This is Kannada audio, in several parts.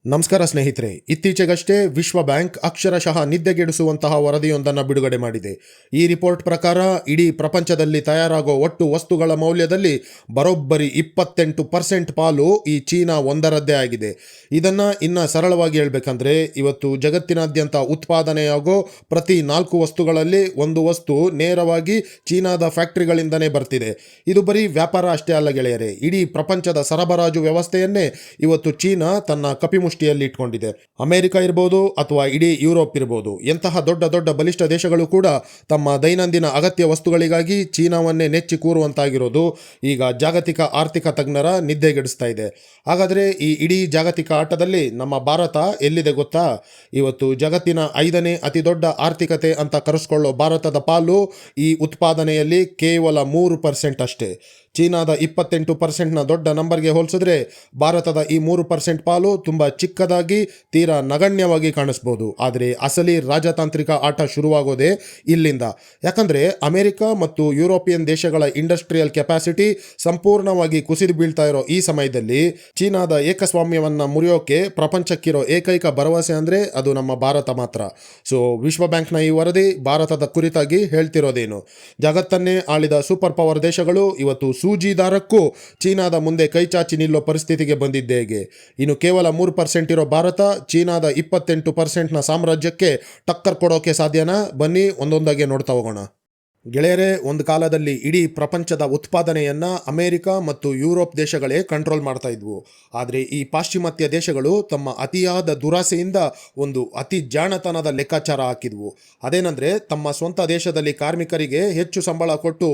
ನಮಸ್ಕಾರ ಸ್ನೇಹಿತರೆ, ಇತ್ತೀಚೆಗಷ್ಟೇ ವಿಶ್ವ ಬ್ಯಾಂಕ್ ಅಕ್ಷರಶಃ ನಿದ್ದೆಗೆಡಿಸುವಂತಹ ವರದಿಯೊಂದನ್ನು ಬಿಡುಗಡೆ ಮಾಡಿದೆ. ಈ ರಿಪೋರ್ಟ್ ಪ್ರಕಾರ ಇಡೀ ಪ್ರಪಂಚದಲ್ಲಿ ತಯಾರಾಗೋ ಒಟ್ಟು ವಸ್ತುಗಳ ಮೌಲ್ಯದಲ್ಲಿ ಬರೋಬ್ಬರಿ 28% ಪಾಲು ಈ ಚೀನಾ ಒಂದರದ್ದೇ ಆಗಿದೆ. ಇದನ್ನು ಇನ್ನು ಸರಳವಾಗಿ ಹೇಳ್ಬೇಕಂದ್ರೆ, ಇವತ್ತು ಜಗತ್ತಿನಾದ್ಯಂತ ಉತ್ಪಾದನೆಯಾಗೋ ಪ್ರತಿ 4 ವಸ್ತುಗಳಲ್ಲಿ ಒಂದು ವಸ್ತು ನೇರವಾಗಿ ಚೀನಾದ ಫ್ಯಾಕ್ಟರಿಗಳಿಂದನೇ ಬರ್ತಿದೆ. ಇದು ಬರೀ ವ್ಯಾಪಾರ ಅಷ್ಟೇ ಅಲ್ಲ ಗೆಳೆಯರೆ, ಇಡೀ ಪ್ರಪಂಚದ ಸರಬರಾಜು ವ್ಯವಸ್ಥೆಯನ್ನೇ ಇವತ್ತು ಚೀನಾ ತನ್ನ ಕಪಿಮುಷ್ಟಿಯಲ್ಲಿ ಇಟ್ಕೊಂಡಿದೆ. ಅಮೆರಿಕ ಇರ್ಬೋದು ಅಥವಾ ಇಡೀ ಯುರೋಪ್ ಇರ್ಬೋದು, ಎಂತಹ ದೊಡ್ಡ ದೊಡ್ಡ ಬಲಿಷ್ಠ ದೇಶಗಳು ಕೂಡ ತಮ್ಮ ದೈನಂದಿನ ಅಗತ್ಯ ವಸ್ತುಗಳಿಗಾಗಿ ಚೀನಾವನ್ನೇ ನೆಚ್ಚಿ ಕೂರುವಂತಾಗಿರೋದು ಈಗ ಜಾಗತಿಕ ಆರ್ಥಿಕ ತಜ್ಞರ ನಿದ್ದೆಗೆಡಿಸ್ತಾ ಇದೆ. ಹಾಗಾದರೆ ಈ ಇಡೀ ಜಾಗತಿಕ ಆಟದಲ್ಲಿ ನಮ್ಮ ಭಾರತ ಎಲ್ಲಿದೆ ಗೊತ್ತಾ? ಇವತ್ತು ಜಗತ್ತಿನ 5ನೇ ಅತಿ ದೊಡ್ಡ ಆರ್ಥಿಕತೆ ಅಂತ ಕರೆಸ್ಕೊಳ್ಳೋ ಭಾರತದ ಪಾಲು ಈ ಉತ್ಪಾದನೆಯಲ್ಲಿ ಕೇವಲ 3% ಅಷ್ಟೇ. ಚೀನಾದ 28%ನ ದೊಡ್ಡ ನಂಬರ್ಗೆ ಹೋಲಿಸಿದ್ರೆ ಭಾರತದ ಈ 3% ಪಾಲು ತುಂಬ ಚಿಕ್ಕದಾಗಿ ತೀರಾ ನಗಣ್ಯವಾಗಿ ಕಾಣಿಸ್ಬೋದು. ಆದರೆ ಅಸಲಿ ರಾಜತಾಂತ್ರಿಕ ಆಟ ಶುರುವಾಗೋದೇ ಇಲ್ಲಿಂದ. ಯಾಕಂದರೆ ಅಮೆರಿಕ ಮತ್ತು ಯುರೋಪಿಯನ್ ದೇಶಗಳ ಇಂಡಸ್ಟ್ರಿಯಲ್ ಕೆಪಾಸಿಟಿ ಸಂಪೂರ್ಣವಾಗಿ ಕುಸಿದು ಬೀಳ್ತಾ ಇರೋ ಈ ಸಮಯದಲ್ಲಿ ಚೀನಾದ ಏಕಸ್ವಾಮ್ಯವನ್ನು ಮುರಿಯೋಕೆ ಪ್ರಪಂಚಕ್ಕಿರೋ ಏಕೈಕ ಭರವಸೆ ಅಂದರೆ ಅದು ನಮ್ಮ ಭಾರತ ಮಾತ್ರ. ಸೊ ವಿಶ್ವ ಬ್ಯಾಂಕ್ನ ಈ ವರದಿ ಭಾರತದ ಕುರಿತಾಗಿ ಹೇಳ್ತಿರೋದೇನು? ಜಗತ್ತನ್ನೇ ಆಳಿದ ಸೂಪರ್ ಪವರ್ ದೇಶಗಳು ಇವತ್ತು ಸೂಜಿ ದಾರಕ್ಕೂ ಚೀನಾದ ಮುಂದೆ ಕೈಚಾಚಿ ನಿಲ್ಲೋ ಪರಿಸ್ಥಿತಿಗೆ ಬಂದಿದ್ದೇ ಹೇಗೆ? ಇನ್ನು ಕೇವಲ 3% ಇರೋ ಭಾರತ ಚೀನಾದ 28%ನ ಸಾಮ್ರಾಜ್ಯಕ್ಕೆ ಟಕ್ಕರ್ ಕೊಡೋಕೆ ಸಾಧ್ಯನಾ? ಬನ್ನಿ ಒಂದೊಂದಾಗೆ ನೋಡ್ತಾ ಹೋಗೋಣ. ಗೆಳೆಯರೇ, ಒಂದು ಕಾಲದಲ್ಲಿ ಇಡೀ ಪ್ರಪಂಚದ ಉತ್ಪಾದನೆಯನ್ನು ಅಮೆರಿಕ ಮತ್ತು ಯುರೋಪ್ ದೇಶಗಳೇ ಕಂಟ್ರೋಲ್ ಮಾಡ್ತಾ ಇದ್ವು. ಆದರೆ ಈ ಪಾಶ್ಚಿಮಾತ್ಯ ದೇಶಗಳು ತಮ್ಮ ಅತಿಯಾದ ದುರಾಸೆಯಿಂದ ಒಂದು ಅತಿ ಜಾಣತನದ ಲೆಕ್ಕಾಚಾರ ಹಾಕಿದ್ವು. ಅದೇನೆಂದರೆ, ತಮ್ಮ ಸ್ವಂತ ದೇಶದಲ್ಲಿ ಕಾರ್ಮಿಕರಿಗೆ ಹೆಚ್ಚು ಸಂಬಳ ಕೊಟ್ಟು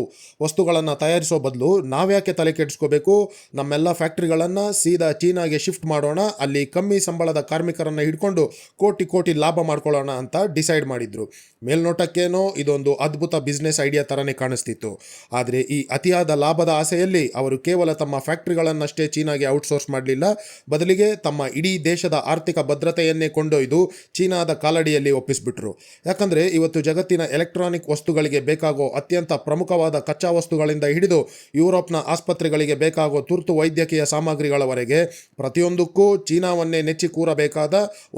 ವಸ್ತುಗಳನ್ನು ತಯಾರಿಸೋ ಬದಲು ನಾವ್ಯಾಕೆ ತಲೆ ಕೆಡಿಸ್ಕೋಬೇಕು, ನಮ್ಮೆಲ್ಲ ಫ್ಯಾಕ್ಟ್ರಿಗಳನ್ನು ಸೀದಾ ಚೀನಾಗೆ ಶಿಫ್ಟ್ ಮಾಡೋಣ, ಅಲ್ಲಿ ಕಮ್ಮಿ ಸಂಬಳದ ಕಾರ್ಮಿಕರನ್ನು ಹಿಡ್ಕೊಂಡು ಕೋಟಿ ಕೋಟಿ ಲಾಭ ಮಾಡ್ಕೊಳ್ಳೋಣ ಅಂತ ಡಿಸೈಡ್ ಮಾಡಿದ್ರು. ಮೇಲ್ನೋಟಕ್ಕೇನೋ ಇದೊಂದು ಅದ್ಭುತ ಬಿಸ್ನೆಸ್ ಐಡಿಯಾ ಥರನೇ ಕಾಣಿಸ್ತಿತ್ತು. ಆದರೆ ಈ ಅತಿಯಾದ ಲಾಭದ ಆಸೆಯಲ್ಲಿ ಅವರು ಕೇವಲ ತಮ್ಮ ಫ್ಯಾಕ್ಟ್ರಿಗಳನ್ನಷ್ಟೇ ಚೀನಾಗೆ ಔಟ್ಸೋರ್ಸ್ ಮಾಡಲಿಲ್ಲ, ಬದಲಿಗೆ ತಮ್ಮ ಇಡೀ ದೇಶದ ಆರ್ಥಿಕ ಭದ್ರತೆಯನ್ನೇ ಕೊಂಡೊಯ್ದು ಚೀನಾದ ಕಾಲಡಿಯಲ್ಲಿ ಒಪ್ಪಿಸ್ಬಿಟ್ರು. ಯಾಕಂದರೆ ಇವತ್ತು ಜಗತ್ತಿನ ಎಲೆಕ್ಟ್ರಾನಿಕ್ ವಸ್ತುಗಳಿಗೆ ಬೇಕಾಗೋ ಅತ್ಯಂತ ಪ್ರಮುಖವಾದ ಕಚ್ಚಾ ವಸ್ತುಗಳಿಂದ ಹಿಡಿದು ಯುರೋಪ್ನ ಆಸ್ಪತ್ರೆಗಳಿಗೆ ಬೇಕಾಗೋ ತುರ್ತು ವೈದ್ಯಕೀಯ ಸಾಮಗ್ರಿಗಳವರೆಗೆ ಪ್ರತಿಯೊಂದಕ್ಕೂ ಚೀನಾವನ್ನೇ ನೆಚ್ಚಿ ಕೂರಬೇಕಾದ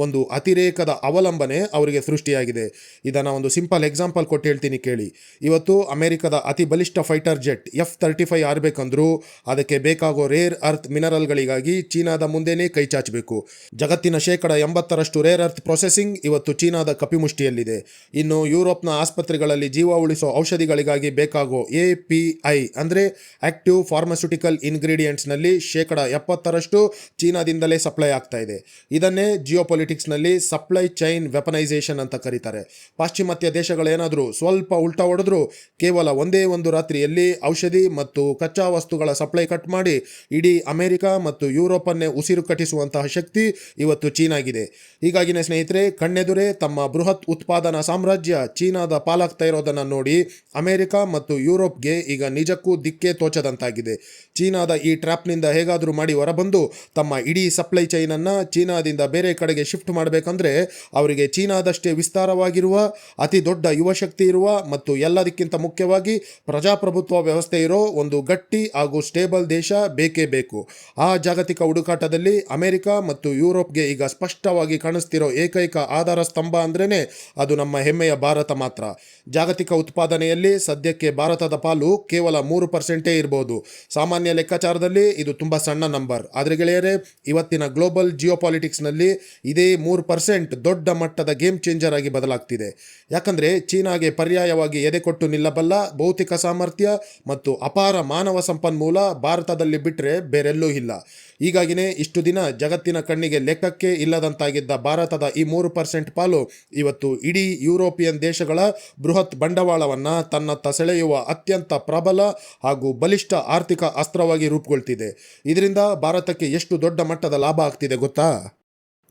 ಒಂದು ಅತಿರೇಕದ ಅವಲಂಬನೆ ಅವರಿಗೆ ಸೃಷ್ಟಿಯಾಗಿದೆ. ಇದನ್ನು ಒಂದು ಸಿಂಪಲ್ ಎಕ್ಸಾಂಪಲ್ ಕೊಟ್ಟು ಹೇಳ್ತೀನಿ ಕೇಳಿ. ಇವತ್ತು ಅಮೆರಿಕದ ಅತಿ ಬಲಿಷ್ಠ ಫೈಟರ್ ಜೆಟ್ F-35 ಆರಬೇಕಂದ್ರೂ ಅದಕ್ಕೆ ಬೇಕಾಗೋ ರೇರ್ ಅರ್ತ್ ಮಿನರಲ್ಗಳಿಗಾಗಿ ಚೀನಾದ ಮುಂದೆನೇ ಕೈ ಚಾಚಬೇಕು. ಜಗತ್ತಿನ 80% ರೇರ್ ಅರ್ತ್ ಪ್ರೊಸೆಸಿಂಗ್ ಇವತ್ತು ಚೀನಾದ ಕಪಿಮುಷ್ಟಿಯಲ್ಲಿದೆ. ಇನ್ನು ಯುರೋಪ್ನ ಆಸ್ಪತ್ರೆಗಳಲ್ಲಿ ಜೀವ ಉಳಿಸೋ ಔಷಧಿಗಳಿಗಾಗಿ ಬೇಕಾಗೋ API ಅಂದರೆ ಆಕ್ಟಿವ್ ಫಾರ್ಮಾಸ್ಯೂಟಿಕಲ್ ಇಂಗ್ರೀಡಿಯೆಂಟ್ಸ್ನಲ್ಲಿ 70% ಚೀನಾದಿಂದಲೇ ಸಪ್ಲೈ ಆಗ್ತಾ ಇದೆ. ಇದನ್ನೇ ಜಿಯೋಪೊಲಿಟಿಕ್ಸ್ನಲ್ಲಿ ಸಪ್ಲೈ ಚೈನ್ ವೆಪನೈಸೇಷನ್ ಅಂತ ಕರೀತಾರೆ. ಪಾಶ್ಚಿಮಾತ್ಯ ದೇಶಗಳೇನಾದರೂ ಸ್ವಲ್ಪ ಉಲ್ಟಾ ಹೊಡೆದ್ರು ಕೇವಲ ಒಂದೇ ಒಂದು ರಾತ್ರಿಯಲ್ಲಿ ಔಷಧಿ ಮತ್ತು ಕಚ್ಚಾ ವಸ್ತುಗಳ ಸಪ್ಲೈ ಕಟ್ ಮಾಡಿ ಇಡೀ ಅಮೆರಿಕ ಮತ್ತು ಯುರೋಪನ್ನೇ ಉಸಿರು ಕಟ್ಟಿಸುವಂತಹ ಶಕ್ತಿ ಇವತ್ತು ಚೀನಾಗಿದೆ. ಹೀಗಾಗಿನೇ ಸ್ನೇಹಿತರೆ, ಕಣ್ಣೆದುರೇ ತಮ್ಮ ಬೃಹತ್ ಉತ್ಪಾದನಾ ಸಾಮ್ರಾಜ್ಯ ಚೀನಾದ ಪಾಲಾಗ್ತಾ ಇರೋದನ್ನು ನೋಡಿ ಅಮೆರಿಕ ಮತ್ತು ಯುರೋಪ್ಗೆ ಈಗ ನಿಜಕ್ಕೂ ದಿಕ್ಕೇ ತೋಚದಂತಾಗಿದೆ. ಚೀನಾದ ಈ ಟ್ರ್ಯಾಪ್ನಿಂದ ಹೇಗಾದರೂ ಮಾಡಿ ಹೊರಬಂದು ತಮ್ಮ ಇಡೀ ಸಪ್ಲೈ ಚೈನನ್ನು ಚೀನಾದಿಂದ ಬೇರೆ ಕಡೆಗೆ ಶಿಫ್ಟ್ ಮಾಡಬೇಕಂದ್ರೆ ಅವರಿಗೆ ಚೀನಾದಷ್ಟೇ ವಿಸ್ತಾರವಾಗಿರುವ ಅತಿ ದೊಡ್ಡ ಯುವಶಕ್ತಿ ಇರುವ ಮತ್ತು ಎಲ್ಲದಕ್ಕಿಂತ ಮುಖ್ಯವಾಗಿ ಪ್ರಜಾಪ್ರಭುತ್ವ ವ್ಯವಸ್ಥೆ ಇರೋ ಒಂದು ಗಟ್ಟಿ ಹಾಗೂ ಸ್ಟೇಬಲ್ ದೇಶ ಬೇಕೇ ಬೇಕು. ಆ ಜಾಗತಿಕ ಹುಡುಕಾಟದಲ್ಲಿ ಅಮೆರಿಕ ಮತ್ತು ಯುರೋಪ್ಗೆ ಈಗ ಸ್ಪಷ್ಟವಾಗಿ ಕಾಣಿಸ್ತಿರೋ ಏಕೈಕ ಆಧಾರ ಸ್ತಂಭ ಅಂದ್ರೇ ಅದು ನಮ್ಮ ಹೆಮ್ಮೆಯ ಭಾರತ ಮಾತ್ರ. ಜಾಗತಿಕ ಉತ್ಪಾದನೆಯಲ್ಲಿ ಸದ್ಯಕ್ಕೆ ಭಾರತದ ಪಾಲು ಕೇವಲ 3% ಇರಬಹುದು. ಸಾಮಾನ್ಯ ಲೆಕ್ಕಾಚಾರದಲ್ಲಿ ಇದು ತುಂಬ ಸಣ್ಣ ನಂಬರ್. ಆದರೆ ಗೆಳೆಯರೇ, ಇವತ್ತಿನ ಗ್ಲೋಬಲ್ ಜಿಯೋಪಾಲಿಟಿಕ್ಸ್ನಲ್ಲಿ ಇದೇ 3% ದೊಡ್ಡ ಮಟ್ಟದ ಗೇಮ್ ಚೇಂಜರ್ ಆಗಿ ಬದಲಾಗ್ತಿದೆ. ಯಾಕಂದರೆ ಚೀನಾಗೆ ಪರ್ಯಾಯವಾಗಿ ಎದೆ ಕೊಟ್ಟು ನಿಲ್ಲಬಲ್ಲ ಭೌತಿಕ ಸಾಮರ್ಥ್ಯ ಮತ್ತು ಅಪಾರ ಮಾನವ ಸಂಪನ್ಮೂಲ ಭಾರತದಲ್ಲಿ ಬಿಟ್ಟರೆ ಬೇರೆಲ್ಲೂ ಇಲ್ಲ. ಹೀಗಾಗಿನೇ ಇಷ್ಟು ದಿನ ಜಗತ್ತಿನ ಕಣ್ಣಿಗೆ ಲೆಕ್ಕಕ್ಕೆ ಇಲ್ಲದಂತಾಗಿದ್ದ ಭಾರತದ ಈ 3% ಪಾಲು ಇವತ್ತು ಇಡೀ ಯುರೋಪಿಯನ್ ದೇಶಗಳ ಬೃಹತ್ ಬಂಡವಾಳವನ್ನು ತನ್ನತ್ತ ಸೆಳೆಯುವ ಅತ್ಯಂತ ಪ್ರಬಲ ಹಾಗೂ ಬಲಿಷ್ಠ ಆರ್ಥಿಕ ಅಸ್ತ್ರವಾಗಿ ರೂಪುಗೊಳ್ತಿದೆ. ಇದರಿಂದ ಭಾರತಕ್ಕೆ ಎಷ್ಟು ದೊಡ್ಡ ಮಟ್ಟದ ಲಾಭ ಆಗ್ತಿದೆ ಗೊತ್ತಾ?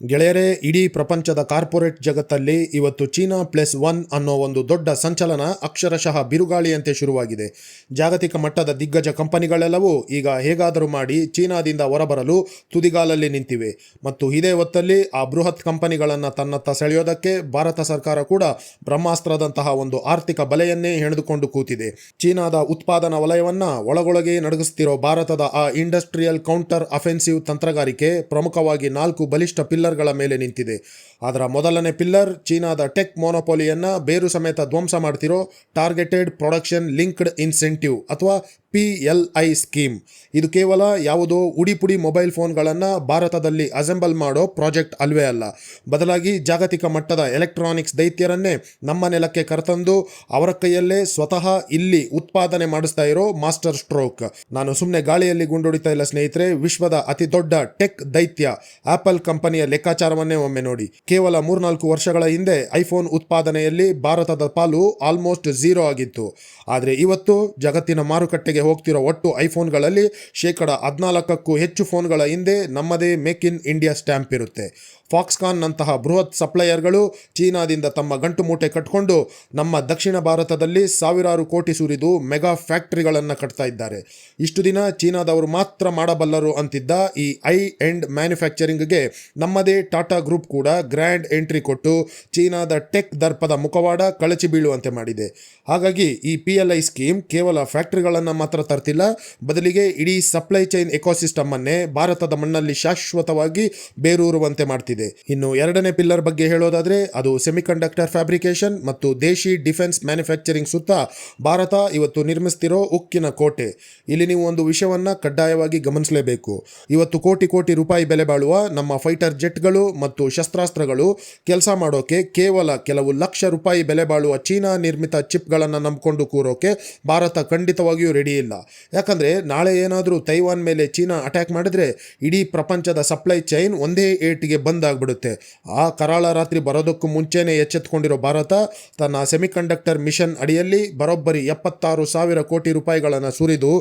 ಗೆಳೆಯರೇ, ಇಡೀ ಪ್ರಪಂಚದ ಕಾರ್ಪೊರೇಟ್ ಜಗತ್ತಲ್ಲಿ ಇವತ್ತು ಚೀನಾ +1 ಅನ್ನೋ ಒಂದು ದೊಡ್ಡ ಸಂಚಲನ ಅಕ್ಷರಶಃ ಬಿರುಗಾಳಿಯಂತೆ ಶುರುವಾಗಿದೆ. ಜಾಗತಿಕ ಮಟ್ಟದ ದಿಗ್ಗಜ ಕಂಪನಿಗಳೆಲ್ಲವೂ ಈಗ ಹೇಗಾದರೂ ಮಾಡಿ ಚೀನಾದಿಂದ ಹೊರಬರಲು ತುದಿಗಾಲಲ್ಲಿ ನಿಂತಿವೆ. ಮತ್ತು ಇದೇ ಹೊತ್ತಲ್ಲಿ ಆ ಬೃಹತ್ ಕಂಪನಿಗಳನ್ನು ತನ್ನತ್ತ ಸೆಳೆಯೋದಕ್ಕೆ ಭಾರತ ಸರ್ಕಾರ ಕೂಡ ಬ್ರಹ್ಮಾಸ್ತ್ರದಂತಹ ಒಂದು ಆರ್ಥಿಕ ಬಲೆಯನ್ನೇ ಹೆಣೆದುಕೊಂಡು ಕೂತಿದೆ. ಚೀನಾದ ಉತ್ಪಾದನಾ ವಲಯವನ್ನು ಒಳಗೊಳಗೆ ನಡುಗಿಸ್ತಿರೋ ಭಾರತದ ಆ ಇಂಡಸ್ಟ್ರಿಯಲ್ ಕೌಂಟರ್ ಅಫೆನ್ಸಿವ್ ತಂತ್ರಗಾರಿಕೆ ಪ್ರಮುಖವಾಗಿ 4 ಬಲಿಷ್ಠ ಪಿಲ್ಲರ್ ಪಿಲ್ಲರ್ಗಳ ಮೇಲೆ ನಿಂತಿದೆ. ಅದರ ಮೊದಲನೇ ಪಿಲ್ಲರ್ ಚೀನಾದ ಟೆಕ್ ಮೊನೊಪೊಲಿಯನ್ನು ಬೇರು ಸಮೇತ ಧ್ವಂಸ ಮಾಡ್ತಿರೋ ಟಾರ್ಗೆಟೆಡ್ ಪ್ರೊಡಕ್ಷನ್ ಲಿಂಕ್ಡ್ ಇನ್ಸೆಂಟಿವ್ ಅಥವಾ PLI ಸ್ಕೀಮ್. ಇದು ಕೇವಲ ಯಾವುದೋ ಉಡಿಪುಡಿ ಮೊಬೈಲ್ ಫೋನ್ಗಳನ್ನು ಭಾರತದಲ್ಲಿ ಅಸೆಂಬಲ್ ಮಾಡೋ ಪ್ರಾಜೆಕ್ಟ್ ಅಲ್ವೇ ಅಲ್ಲ, ಬದಲಾಗಿ ಜಾಗತಿಕ ಮಟ್ಟದ ಎಲೆಕ್ಟ್ರಾನಿಕ್ಸ್ ದೈತ್ಯರನ್ನೇ ನಮ್ಮ ನೆಲಕ್ಕೆ ಕರೆತಂದು ಅವರ ಕೈಯಲ್ಲೇ ಸ್ವತಃ ಇಲ್ಲಿ ಉತ್ಪಾದನೆ ಮಾಡಿಸ್ತಾ ಇರೋ ಮಾಸ್ಟರ್ ಸ್ಟ್ರೋಕ್. ನಾನು ಸುಮ್ಮನೆ ಗಾಳಿಯಲ್ಲಿ ಗುಂಡೊಡಿತಾ ಇಲ್ಲ ಸ್ನೇಹಿತರೆ. ವಿಶ್ವದ ಅತಿ ದೊಡ್ಡ ಟೆಕ್ ದೈತ್ಯ ಆಪಲ್ ಕಂಪನಿಯ ಲೆಕ್ಕಾಚಾರವನ್ನೇ ಒಮ್ಮೆ ನೋಡಿ. ಕೇವಲ 3-4 ವರ್ಷಗಳ ಹಿಂದೆ ಐಫೋನ್ ಉತ್ಪಾದನೆಯಲ್ಲಿ ಭಾರತದ ಪಾಲು ಆಲ್ಮೋಸ್ಟ್ 0 ಆಗಿತ್ತು. ಆದರೆ ಇವತ್ತು ಜಗತ್ತಿನ ಮಾರುಕಟ್ಟೆಗೆ ಹೋಗ್ತಿರೋ ಒಟ್ಟು ಐಫೋನ್ಗಳಲ್ಲಿ 14%ಕ್ಕೂ ಹೆಚ್ಚು ಫೋನ್ಗಳ ಹಿಂದೆ ನಮ್ಮದೇ ಮೇಕ್ ಇನ್ ಇಂಡಿಯಾ ಸ್ಟ್ಯಾಂಪ್ ಇರುತ್ತೆ. ಫಾಕ್ಸ್ಕಾನ್ನಂತಹ ಬೃಹತ್ ಸಪ್ಲೈಯರ್ಗಳು ಚೀನಾದಿಂದ ತಮ್ಮ ಗಂಟು ಮೂಟೆ ಕಟ್ಕೊಂಡು ನಮ್ಮ ದಕ್ಷಿಣ ಭಾರತದಲ್ಲಿ ಸಾವಿರಾರು ಕೋಟಿ ಸುರಿದು ಮೆಗಾ ಫ್ಯಾಕ್ಟರಿಗಳನ್ನು ಕಟ್ತಾ ಇದ್ದಾರೆ. ಇಷ್ಟು ದಿನ ಚೀನಾದವರು ಮಾತ್ರ ಮಾಡಬಲ್ಲರು ಅಂತಿದ್ದ ಈ ಐ ಎಂಡ್ ಮ್ಯಾನುಫ್ಯಾಕ್ಚರಿಂಗ್ಗೆ ನಮ್ಮದೇ ಟಾಟಾ ಗ್ರೂಪ್ ಕೂಡ ಗ್ರ್ಯಾಂಡ್ ಎಂಟ್ರಿ ಕೊಟ್ಟು ಚೀನಾದ ಟೆಕ್ ದರ್ಪದ ಮುಖವಾಡ ಕಳಚಿ ಬೀಳುವಂತೆ ಮಾಡಿದೆ. ಹಾಗಾಗಿ ಈ PLI ಸ್ಕೀಮ್ ಕೇವಲ ಫ್ಯಾಕ್ಟರಿಗಳನ್ನು ಮಾತ್ರ ತರ್ತಿಲ್ಲ, ಬದಲಿಗೆ ಇಡೀ ಸಪ್ಲೈ ಚೈನ್ ಎಕೋಸಿಸ್ಟಮ್ ಅನ್ನೇ ಭಾರತದ ಮಣ್ಣಲ್ಲಿ ಶಾಶ್ವತವಾಗಿ ಬೇರೂರುವಂತೆ ಮಾಡ್ತಿದೆ. ಇನ್ನು ಎರಡನೇ ಪಿಲ್ಲರ್ ಬಗ್ಗೆ ಹೇಳೋದಾದ್ರೆ ಅದು ಸೆಮಿಕಂಡಕ್ಟರ್ ಫ್ಯಾಬ್ರಿಕೇಶನ್ ಮತ್ತು ದೇಶಿ ಡಿಫೆನ್ಸ್ ಮ್ಯಾನುಫ್ಯಾಕ್ಚರಿಂಗ್ ಸುತ್ತ ಭಾರತ ಇವತ್ತು ನಿರ್ಮಿಸ್ತಿರೋ ಉಕ್ಕಿನ ಕೋಟೆ. ಇಲ್ಲಿ ನೀವು ಒಂದು ವಿಷಯವನ್ನ ಕಡ್ಡಾಯವಾಗಿ ಗಮನಿಸಲೇಬೇಕು. ಇವತ್ತು ಕೋಟಿ ಕೋಟಿ ರೂಪಾಯಿ ಬೆಲೆ ಬಾಳುವ ನಮ್ಮ ಫೈಟರ್ ಜೆಟ್ಗಳು ಮತ್ತು ಶಸ್ತ್ರಾಸ್ತ್ರಗಳು ಕೆಲಸ ಮಾಡೋಕೆ ಕೇವಲ ಕೆಲವು ಲಕ್ಷ ರೂಪಾಯಿ ಬೆಲೆ ಬಾಳುವ ಚೀನಾ ನಿರ್ಮಿತ ಚಿಪ್ಗಳನ್ನು ನಂಬಿಕೊಂಡು ಕೂರೋಕೆ ಭಾರತ ಖಂಡಿತವಾಗಿಯೂ ರೆಡಿ ಇಲ್ಲ. ಯಾಕಂದ್ರೆ ನಾಳೆ ಏನಾದರೂ ತೈವಾನ್ ಮೇಲೆ ಚೀನಾ ಅಟ್ಯಾಕ್ ಮಾಡಿದ್ರೆ ಇಡೀ ಪ್ರಪಂಚದ ಸಪ್ಲೈ ಚೈನ್ ಒಂದೇ ಏಟಿಗೆ ಬಂದಾಗ್ಬಿಡುತ್ತೆ. ಆ ಕರಾಳ ರಾತ್ರಿ ಬರೋದಕ್ಕೂ ಮುಂಚೆನೇ ಎಚ್ಚೆತ್ತುಕೊಂಡಿರೋ ಭಾರತ ತನ್ನ ಸೆಮಿಕಂಡಕ್ಟರ್ ಮಿಷನ್ ಅಡಿಯಲ್ಲಿ ಬರೋಬ್ಬರಿ 76,000 ಕೋಟಿ ರೂಪಾಯಿಗಳನ್ನು ಸುರಿದು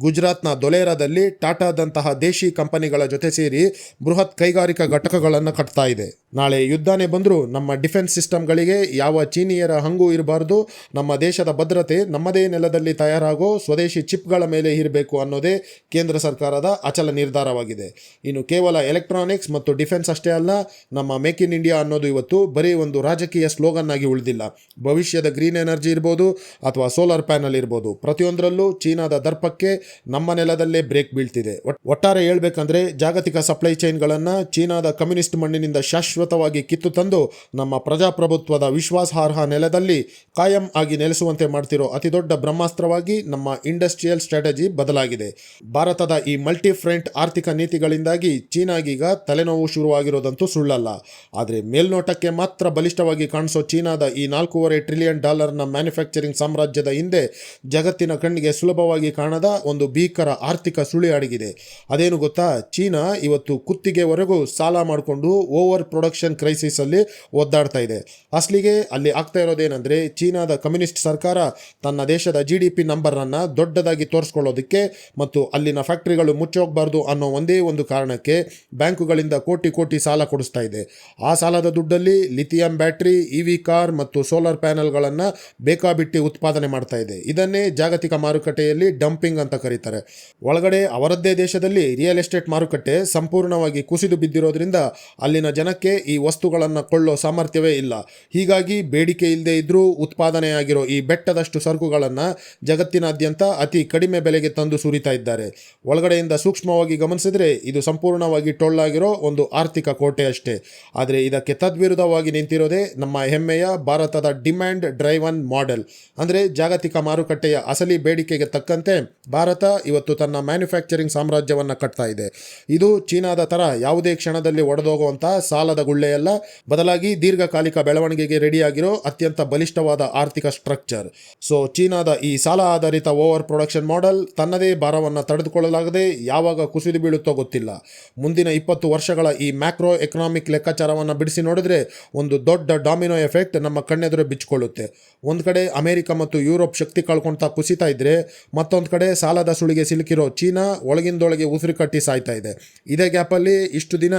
ಗುಜರಾತ್ನ ದೊಲೇರಾದಲ್ಲಿ ಟಾಟಾದಂತಹ ದೇಶಿ ಕಂಪನಿಗಳ ಜೊತೆ ಸೇರಿ ಬೃಹತ್ ಕೈಗಾರಿಕಾ ಘಟಕಗಳನ್ನು ಕಟ್ತಾ ಇದೆ. ನಾಳೆ ಯುದ್ಧನೇ ಬಂದರೂ ನಮ್ಮ ಡಿಫೆನ್ಸ್ ಸಿಸ್ಟಮ್ಗಳಿಗೆ ಯಾವ ಚೀನಿಯರ ಹಂಗೂ ಇರಬಾರ್ದು. ನಮ್ಮ ದೇಶದ ಭದ್ರತೆ ನಮ್ಮದೇ ನೆಲದಲ್ಲಿ ತಯಾರಾಗೋ ಸ್ವದೇಶಿ ಚಿಪ್ಗಳ ಮೇಲೆ ಇರಬೇಕು ಅನ್ನೋದೇ ಕೇಂದ್ರ ಸರ್ಕಾರದ ಅಚಲ ನಿರ್ಧಾರವಾಗಿದೆ. ಇನ್ನು ಕೇವಲ ಎಲೆಕ್ಟ್ರಾನಿಕ್ಸ್ ಮತ್ತು ಡಿಫೆನ್ಸ್ ಅಷ್ಟೇ ಅಲ್ಲ, ನಮ್ಮ ಮೇಕ್ ಇನ್ ಇಂಡಿಯಾ ಅನ್ನೋದು ಇವತ್ತು ಬರೀ ಒಂದು ರಾಜಕೀಯ ಸ್ಲೋಗನ್ ಆಗಿ ಉಳಿದಿಲ್ಲ. ಭವಿಷ್ಯದ ಗ್ರೀನ್ ಎನರ್ಜಿ ಇರ್ಬೋದು ಅಥವಾ ಸೋಲಾರ್ ಪ್ಯಾನಲ್ ಇರ್ಬೋದು, ಪ್ರತಿಯೊಂದರಲ್ಲೂ ಚೀನಾದ ದರ್ಪಕ್ಕೆ ನಮ್ಮ ನೆಲದಲ್ಲೇ ಬ್ರೇಕ್ ಬೀಳ್ತಿದೆ. ಒಟ್ಟಾರೆ ಹೇಳ್ಬೇಕಂದ್ರೆ ಜಾಗತಿಕ ಸಪ್ಲೈ ಚೈನ್ಗಳನ್ನು ಚೀನಾದ ಕಮ್ಯುನಿಸ್ಟ್ ಮಣ್ಣಿನಿಂದ ಶಾಶ್ವತವಾಗಿ ಕಿತ್ತು ತಂದು ನಮ್ಮ ಪ್ರಜಾಪ್ರಭುತ್ವದ ವಿಶ್ವಾಸಾರ್ಹ ನೆಲದಲ್ಲಿ ಕಾಯಂ ಆಗಿ ನೆಲೆಸುವಂತೆ ಮಾಡ್ತಿರೋ ಅತಿದೊಡ್ಡ ಬ್ರಹ್ಮಾಸ್ತ್ರವಾಗಿ ನಮ್ಮ ಇಂಡಸ್ಟ್ರಿಯಲ್ ಸ್ಟ್ರಾಟಜಿ ಬದಲಾಗಿದೆ. ಭಾರತದ ಈ ಮಲ್ಟಿ ಫ್ರಂಟ್ ಆರ್ಥಿಕ ನೀತಿಗಳಿಂದಾಗಿ ಚೀನಾಗೀಗ ತಲೆನೋವು ಶುರುವಾಗಿರೋದಂತೂ ಸುಳ್ಳಲ್ಲ. ಆದರೆ ಮೇಲ್ನೋಟಕ್ಕೆ ಮಾತ್ರ ಬಲಿಷ್ಠವಾಗಿ ಕಾಣಿಸೋ ಚೀನಾದ ಈ $4.5 ಟ್ರಿಲಿಯನ್ ಮ್ಯಾನುಫ್ಯಾಕ್ಚರಿಂಗ್ ಸಾಮ್ರಾಜ್ಯದ ಹಿಂದೆ ಜಗತ್ತಿನ ಕಣ್ಣಿಗೆ ಸುಲಭವಾಗಿ ಕಾಣದ ಒಂದು ಭೀಕರ ಆರ್ಥಿಕ ಸುಳಿ ಅಡಗಿದೆ. ಅದೇನು ಗೊತ್ತಾ? ಚೀನಾ ಇವತ್ತು ಕುತ್ತಿಗೆವರೆಗೂ ಸಾಲ ಮಾಡಿಕೊಂಡು ಓವರ್ ಪ್ರೊಡಕ್ಷನ್ ಕ್ರೈಸಿಸ್ ಅಲ್ಲಿ ಒದ್ದಾಡ್ತಾ ಇದೆ. ಅಸಲಿಗೆ ಅಲ್ಲಿ ಆಗ್ತಾ ಇರೋದೇನೆಂದ್ರೆ, ಚೀನಾದ ಕಮ್ಯುನಿಸ್ಟ್ ಸರ್ಕಾರ ತನ್ನ ದೇಶದ GDP ನಂಬರನ್ನು ದೊಡ್ಡದಾಗಿ ತೋರಿಸ್ಕೊಳ್ಳೋದಕ್ಕೆ ಮತ್ತು ಅಲ್ಲಿನ ಫ್ಯಾಕ್ಟರಿಗಳು ಮುಚ್ಚೋಗಬಾರ್ದು ಅನ್ನೋ ಒಂದೇ ಒಂದು ಕಾರಣಕ್ಕೆ ಬ್ಯಾಂಕುಗಳಿಂದ ಕೋಟಿ ಕೋಟಿ ಸಾಲ ಕೊಡಿಸ್ತಾ ಇದೆ. ಆ ಸಾಲದ ದುಡ್ಡಲ್ಲಿ ಲಿಥಿಯಂ ಬ್ಯಾಟ್ರಿ, EV ಕಾರ್ ಮತ್ತು ಸೋಲಾರ್ ಪ್ಯಾನಲ್ಗಳನ್ನು ಬೇಕಾಬಿಟ್ಟಿ ಉತ್ಪಾದನೆ ಮಾಡ್ತಾ ಇದೆ. ಇದನ್ನೇ ಜಾಗತಿಕ ಮಾರುಕಟ್ಟೆಯಲ್ಲಿ ಡಂಪಿಂಗ್ ಅಂತ ಕರೀತಾರೆ. ಒಳಗಡೆ ಅವರದ್ದೇ ದೇಶದಲ್ಲಿ ರಿಯಲ್ ಎಸ್ಟೇಟ್ ಮಾರುಕಟ್ಟೆ ಸಂಪೂರ್ಣವಾಗಿ ಕುಸಿದು ಬಿದ್ದಿರೋದ್ರಿಂದ ಅಲ್ಲಿನ ಜನಕ್ಕೆ ಈ ವಸ್ತುಗಳನ್ನು ಕೊಳ್ಳೋ ಸಾಮರ್ಥ್ಯವೇ ಇಲ್ಲ. ಹೀಗಾಗಿ ಬೇಡಿಕೆ ಇಲ್ಲದೆ ಇದ್ರೂ ಉತ್ಪಾದನೆಯಾಗಿರೋ ಈ ಬೆಟ್ಟದಷ್ಟು ಸರಕುಗಳನ್ನು ಜಗತ್ತಿನಾದ್ಯಂತ ಅತಿ ಕಡಿಮೆ ಬೆಲೆಗೆ ತಂದು ಸುರಿತಾ ಇದ್ದಾರೆ. ಒಳಗಡೆಯಿಂದ ಸೂಕ್ಷ್ಮವಾಗಿ ಗಮನಿಸಿದ್ರೆ ಇದು ಸಂಪೂರ್ಣವಾಗಿ ಟೊಳ್ಳಾಗಿರೋ ಒಂದು ಆರ್ಥಿಕ ಕೋಟೆ ಅಷ್ಟೇ. ಆದರೆ ಇದಕ್ಕೆ ತದ್ವಿರುದ್ಧವಾಗಿ ನಿಂತಿರೋದೇ ನಮ್ಮ ಹೆಮ್ಮೆಯ ಭಾರತದ ಡಿಮ್ಯಾಂಡ್ ಡ್ರೈವನ್ ಮಾಡೆಲ್. ಅಂದರೆ ಜಾಗತಿಕ ಮಾರುಕಟ್ಟೆಯ ಅಸಲಿ ಬೇಡಿಕೆಗೆ ತಕ್ಕಂತೆ ಭಾರತ ಇವತ್ತು ತನ್ನ ಮ್ಯಾನುಫ್ಯಾಕ್ಚರಿಂಗ್ ಸಾಮ್ರಾಜ್ಯವನ್ನು ಕಟ್ತಾ ಇದೆ. ಇದು ಚೀನಾದ ಥರ ಯಾವುದೇ ಕ್ಷಣದಲ್ಲಿ ಒಡೆದೋಗುವಂಥ ಸಾಲದ ಗುಳ್ಳೆಯಲ್ಲ, ಬದಲಾಗಿ ದೀರ್ಘಕಾಲಿಕ ಬೆಳವಣಿಗೆಗೆ ರೆಡಿಯಾಗಿರೋ ಅತ್ಯಂತ ಬಲಿಷ್ಠವಾದ ಆರ್ಥಿಕ ಸ್ಟ್ರಕ್ಚರ್. ಸೊ ಚೀನಾದ ಈ ಸಾಲ ಆಧಾರಿತ ಓವರ್ ಪ್ರೊಡಕ್ಷನ್ ಮಾಡೆಲ್ ತನ್ನದೇ ಭಾರವನ್ನು ತಡೆದುಕೊಳ್ಳಲಾಗದೆ ಯಾವಾಗ ಕುಸಿದು ಬೀಳುತ್ತೋ ಗೊತ್ತಿಲ್ಲ. ಮುಂದಿನ 20 ವರ್ಷಗಳ ಈ ಮ್ಯಾಕ್ರೋ ಎಕನಾಮಿಕ್ ಲೆಕ್ಕಾಚಾರವನ್ನು ಬಿಡಿಸಿ ನೋಡಿದ್ರೆ ಒಂದು ದೊಡ್ಡ ಡಾಮಿನೋ ಎಫೆಕ್ಟ್ ನಮ್ಮ ಕಣ್ಣೆದುರು ಬಿಚ್ಚಿಕೊಳ್ಳುತ್ತೆ. ಒಂದು ಕಡೆ ಅಮೆರಿಕ ಮತ್ತು ಯುರೋಪ್ ಶಕ್ತಿ ಕಳ್ಕೊಳ್ತಾ ಕುಸಿತಾ ಇದ್ರೆ, ಮತ್ತೊಂದು ಕಡೆ ಸಾಲದ ಸುಳಿಗೆ ಸಿಲುಕಿರೋ ಚೀನಾ ಒಳಗಿಂದೊಳಗೆ ಉಸಿರು ಕಟ್ಟಿ ಸಾಯ್ತಾ ಇದೆ. ಇದೇ ಗ್ಯಾಪಲ್ಲಿ ಇಷ್ಟು ದಿನ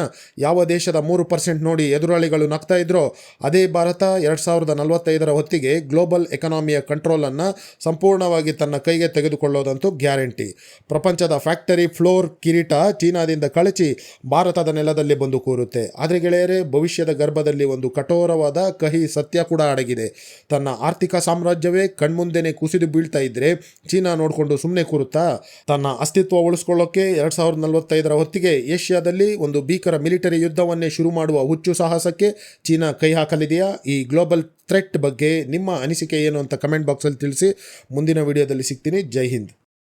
ಯಾವ ದೇಶದ 3% ನೋಡಿ ಎದುರಾಳಿಗಳು ನಗ್ತಾ ಇದ್ರೋ, ಅದೇ ಭಾರತ 2045 ಹೊತ್ತಿಗೆ ಗ್ಲೋಬಲ್ ಎಕನಾಮಿಯ ಕಂಟ್ರೋಲನ್ನು ಸಂಪೂರ್ಣವಾಗಿ ತನ್ನ ಕೈಗೆ ತೆಗೆದುಕೊಳ್ಳೋದಂತೂ ಗ್ಯಾರಂಟಿ. ಪ್ರಪಂಚದ ಫ್ಯಾಕ್ಟರಿ ಫ್ಲೋರ್ ಕಿರೀಟ ಚೀನಾದಿಂದ ಕಳಚಿ ಭಾರತದ ನೆಲದಲ್ಲಿ ಬಂದು ಕೂರುತ್ತೆ. ಆದರೆ ಗೆಳೆಯರೇ, ಭವಿಷ್ಯದ ಗರ್ಭದಲ್ಲಿ ಒಂದು ಕಠೋರವಾದ ಕಹಿ ಸತ್ಯ ಕೂಡ ಅಡಗಿದೆ. ತನ್ನ ಆರ್ಥಿಕ ಸಾಮ್ರಾಜ್ಯವೇ ಕಣ್ಮುಂದೆನೆ ಕುಸಿದು ಬೀಳ್ತಾ ಇದ್ರೆ ಚೀನಾ ನೋಡಿಕೊಂಡು ಸುಮ್ಮನೆ ಕೂರುತ್ತಾ? ತನ್ನ ಅಸ್ತಿತ್ವ ಉಳಿಸ್ಕೊಳ್ಳೋಕೆ 2045 ಹೊತ್ತಿಗೆ ಏಷ್ಯಾದಲ್ಲಿ ಒಂದು ಭೀಕರ ಮಿಲಿಟರಿ ಯುದ್ಧವನ್ನೇ ಶುರು ಮಾಡುವ ಹುಚ್ಚು ಸಾಹಸಕ್ಕೆ ಚೀನಾ ಕೈ ಹಾಕಲಿದೆಯಾ? ಈ ಗ್ಲೋಬಲ್ ಥ್ರೆಟ್ ಬಗ್ಗೆ ನಿಮ್ಮ ಅನಿಸಿಕೆ ಏನು ಅಂತ ಕಮೆಂಟ್ ಬಾಕ್ಸಲ್ಲಿ ತಿಳಿಸಿ. ಮುಂದಿನ ವಿಡಿಯೋದಲ್ಲಿ ಸಿಗ್ತೀನಿ. ಜೈ ಹಿಂದ್.